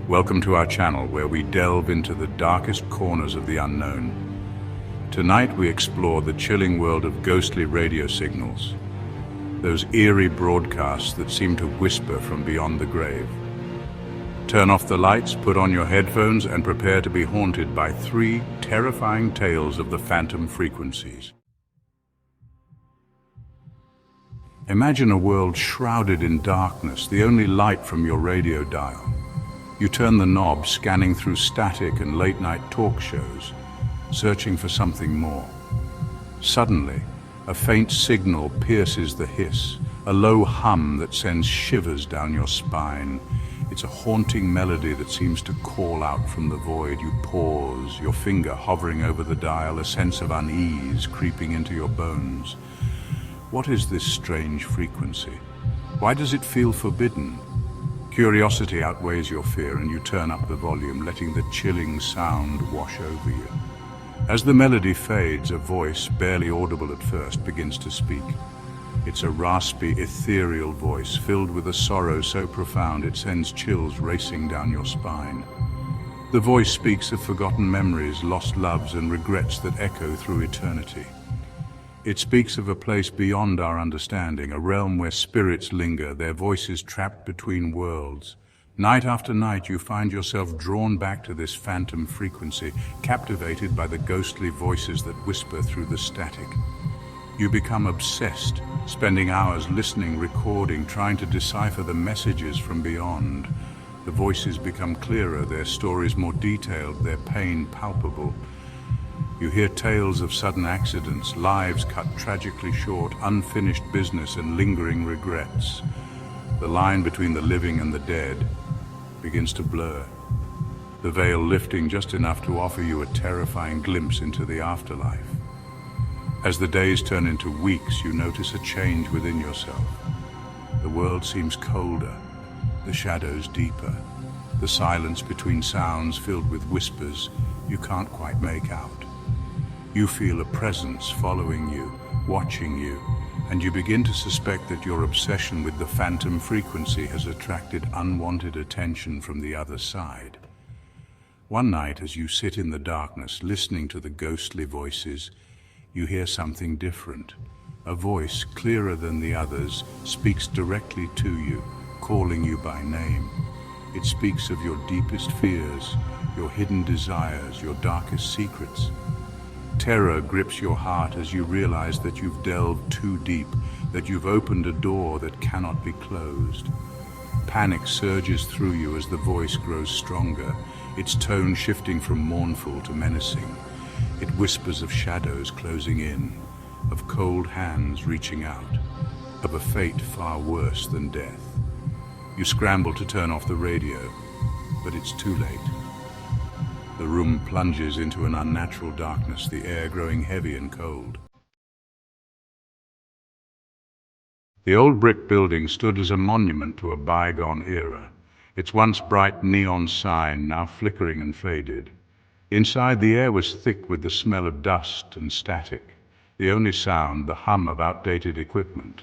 Welcome to our channel where we delve into the darkest corners of the unknown. Tonight we explore the chilling world of ghostly radio signals, those eerie broadcasts that seem to whisper from beyond the grave. Turn off the lights, put on your headphones, and prepare to be haunted by 3 terrifying tales of the phantom frequencies. Imagine a world shrouded in darkness, the only light from your radio dial. You turn the knob, scanning through static and late-night talk shows, searching for something more. Suddenly, a faint signal pierces the hiss, a low hum that sends shivers down your spine. It's a haunting melody that seems to call out from the void. You pause, your finger hovering over the dial, a sense of unease creeping into your bones. What is this strange frequency? Why does it feel forbidden? Curiosity outweighs your fear, and you turn up the volume, letting the chilling sound wash over you. As the melody fades, a voice, barely audible at first, begins to speak. It's a raspy, ethereal voice, filled with a sorrow so profound it sends chills racing down your spine. The voice speaks of forgotten memories, lost loves, and regrets that echo through eternity. It speaks of a place beyond our understanding, a realm where spirits linger, their voices trapped between worlds. Night after night, you find yourself drawn back to this phantom frequency, captivated by the ghostly voices that whisper through the static. You become obsessed, spending hours listening, recording, trying to decipher the messages from beyond. The voices become clearer, their stories more detailed, their pain palpable. You hear tales of sudden accidents, lives cut tragically short, unfinished business, and lingering regrets. The line between the living and the dead begins to blur, the veil lifting just enough to offer you a terrifying glimpse into the afterlife. As the days turn into weeks, you notice a change within yourself. The world seems colder, the shadows deeper, the silence between sounds filled with whispers you can't quite make out. You feel a presence following you, watching you, and you begin to suspect that your obsession with the phantom frequency has attracted unwanted attention from the other side. One night, as you sit in the darkness, listening to the ghostly voices, you hear something different. A voice, clearer than the others, speaks directly to you, calling you by name. It speaks of your deepest fears, your hidden desires, your darkest secrets. Terror grips your heart as you realize that you've delved too deep, that you've opened a door that cannot be closed. Panic surges through you as the voice grows stronger, its tone shifting from mournful to menacing. It whispers of shadows closing in, of cold hands reaching out, of a fate far worse than death. You scramble to turn off the radio, but it's too late. The room plunges into an unnatural darkness, the air growing heavy and cold. The old brick building stood as a monument to a bygone era, its once bright neon sign now flickering and faded. Inside, the air was thick with the smell of dust and static, the only sound the hum of outdated equipment.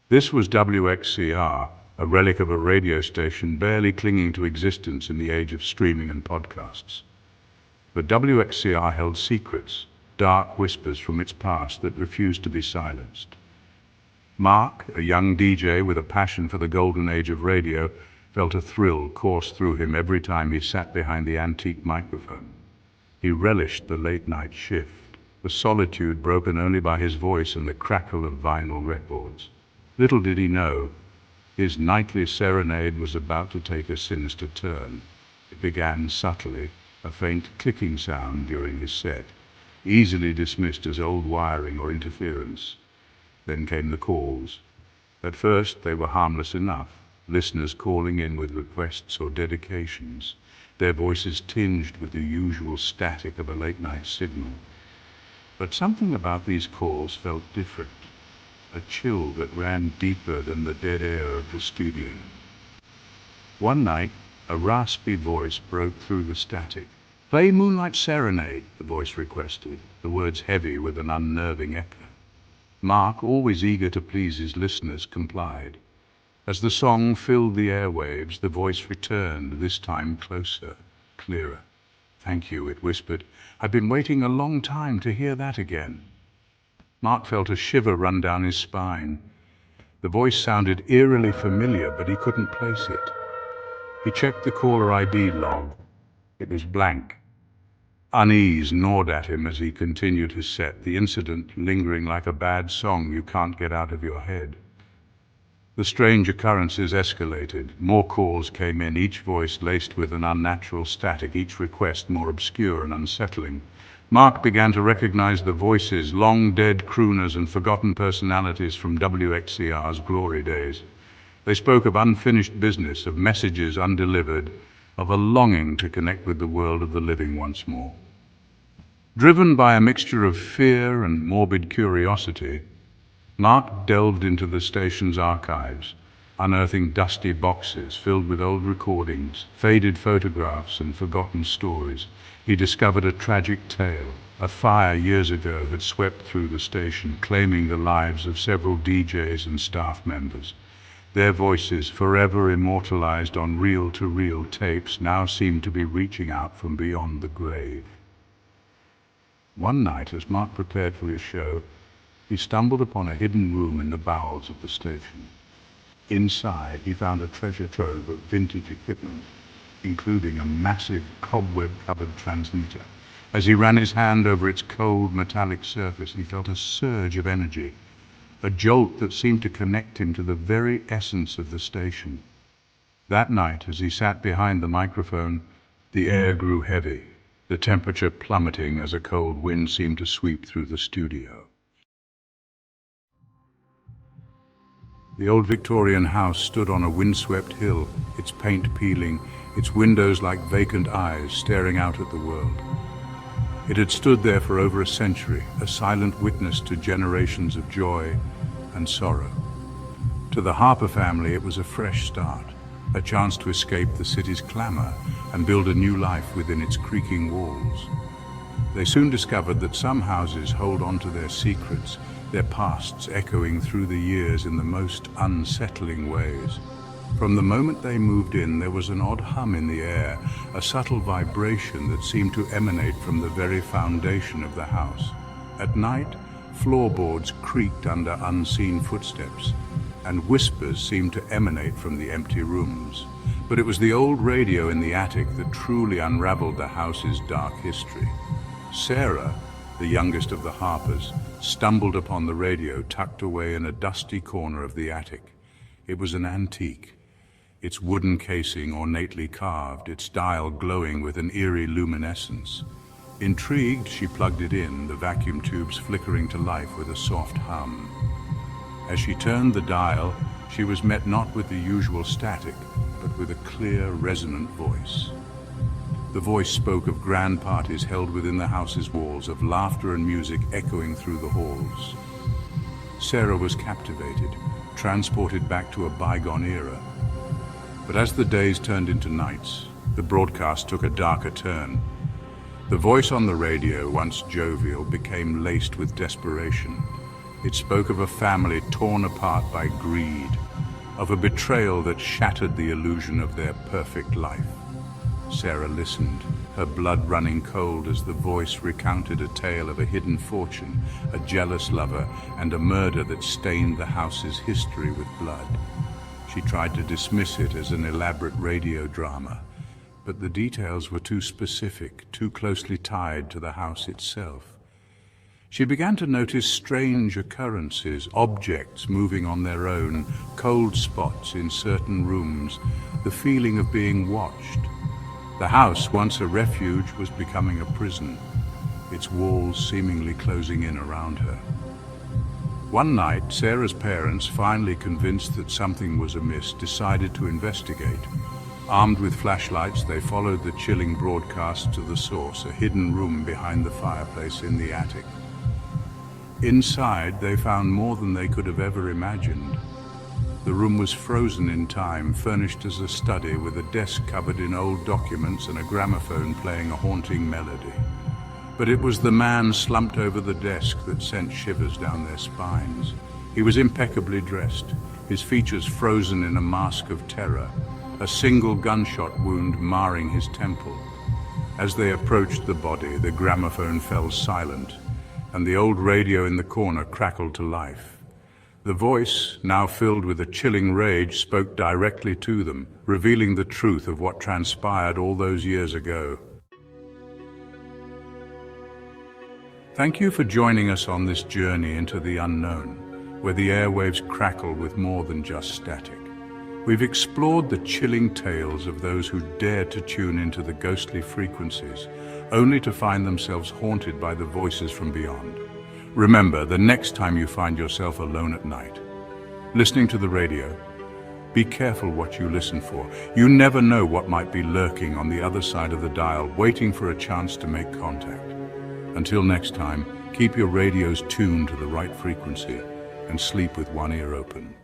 This was WXCR, a relic of a radio station barely clinging to existence in the age of streaming and podcasts. But WXCR held secrets, dark whispers from its past that refused to be silenced. Mark, a young DJ with a passion for the golden age of radio, felt a thrill course through him every time he sat behind the antique microphone. He relished the late-night shift, the solitude broken only by his voice and the crackle of vinyl records. Little did he know, his nightly serenade was about to take a sinister turn. It began subtly, a faint clicking sound during his set, easily dismissed as old wiring or interference. Then came the calls. At first they were harmless enough, listeners calling in with requests or dedications, their voices tinged with the usual static of a late-night signal. But something about these calls felt different, a chill that ran deeper than the dead air of the studio. One night, a raspy voice broke through the static. "Play Moonlight Serenade," the voice requested, the words heavy with an unnerving echo. Mark, always eager to please his listeners, complied. As the song filled the airwaves, the voice returned, this time closer, clearer. "Thank you," it whispered. "I've been waiting a long time to hear that again." Mark felt a shiver run down his spine. The voice sounded eerily familiar, but he couldn't place it. He checked the caller ID log. It was blank. Unease gnawed at him as he continued his set, the incident lingering like a bad song you can't get out of your head. The strange occurrences escalated. More calls came in, each voice laced with an unnatural static, each request more obscure and unsettling. Mark began to recognize the voices, long-dead crooners and forgotten personalities from WXCR's glory days. They spoke of unfinished business, of messages undelivered, of a longing to connect with the world of the living once more. Driven by a mixture of fear and morbid curiosity, Mark delved into the station's archives, unearthing dusty boxes filled with old recordings, faded photographs and forgotten stories. He discovered a tragic tale. A fire years ago had swept through the station, claiming the lives of several DJs and staff members. Their voices, forever immortalized on reel-to-reel tapes, now seemed to be reaching out from beyond the grave. One night, as Mark prepared for his show, he stumbled upon a hidden room in the bowels of the station. Inside, he found a treasure trove of vintage equipment, including a massive cobweb-covered transmitter. As he ran his hand over its cold, metallic surface, he felt a surge of energy, a jolt that seemed to connect him to the very essence of the station. That night, as he sat behind the microphone, the air grew heavy, the temperature plummeting as a cold wind seemed to sweep through the studio. The old Victorian house stood on a windswept hill, its paint peeling, its windows like vacant eyes staring out at the world. It had stood there for over a century, a silent witness to generations of joy and sorrow. To the Harper family, it was a fresh start, a chance to escape the city's clamor and build a new life within its creaking walls. They soon discovered that some houses hold on to their secrets, their pasts echoing through the years in the most unsettling ways. From the moment they moved in, there was an odd hum in the air, a subtle vibration that seemed to emanate from the very foundation of the house. At night, floorboards creaked under unseen footsteps, and whispers seemed to emanate from the empty rooms. But it was the old radio in the attic that truly unraveled the house's dark history. Sarah, the youngest of the Harpers, stumbled upon the radio tucked away in a dusty corner of the attic. It was an antique, its wooden casing ornately carved, its dial glowing with an eerie luminescence. Intrigued, she plugged it in, the vacuum tubes flickering to life with a soft hum. As she turned the dial, she was met not with the usual static, but with a clear, resonant voice. The voice spoke of grand parties held within the house's walls, of laughter and music echoing through the halls. Sarah was captivated, transported back to a bygone era. But as the days turned into nights, the broadcast took a darker turn. The voice on the radio, once jovial, became laced with desperation. It spoke of a family torn apart by greed, of a betrayal that shattered the illusion of their perfect life. Sarah listened, her blood running cold as the voice recounted a tale of a hidden fortune, a jealous lover, and a murder that stained the house's history with blood. She tried to dismiss it as an elaborate radio drama, but the details were too specific, too closely tied to the house itself. She began to notice strange occurrences, objects moving on their own, cold spots in certain rooms, the feeling of being watched. The house, once a refuge, was becoming a prison, its walls seemingly closing in around her. One night, Sarah's parents, finally convinced that something was amiss, decided to investigate. Armed with flashlights, they followed the chilling broadcast to the source, a hidden room behind the fireplace in the attic. Inside, they found more than they could have ever imagined. The room was frozen in time, furnished as a study with a desk covered in old documents and a gramophone playing a haunting melody. But it was the man slumped over the desk that sent shivers down their spines. He was impeccably dressed, his features frozen in a mask of terror, a single gunshot wound marring his temple. As they approached the body, the gramophone fell silent, and the old radio in the corner crackled to life. The voice, now filled with a chilling rage, spoke directly to them, revealing the truth of what transpired all those years ago. Thank you for joining us on this journey into the unknown, where the airwaves crackle with more than just static. We've explored the chilling tales of those who dared to tune into the ghostly frequencies, only to find themselves haunted by the voices from beyond. Remember, the next time you find yourself alone at night, listening to the radio, be careful what you listen for. You never know what might be lurking on the other side of the dial, waiting for a chance to make contact. Until next time, keep your radios tuned to the right frequency and sleep with one ear open.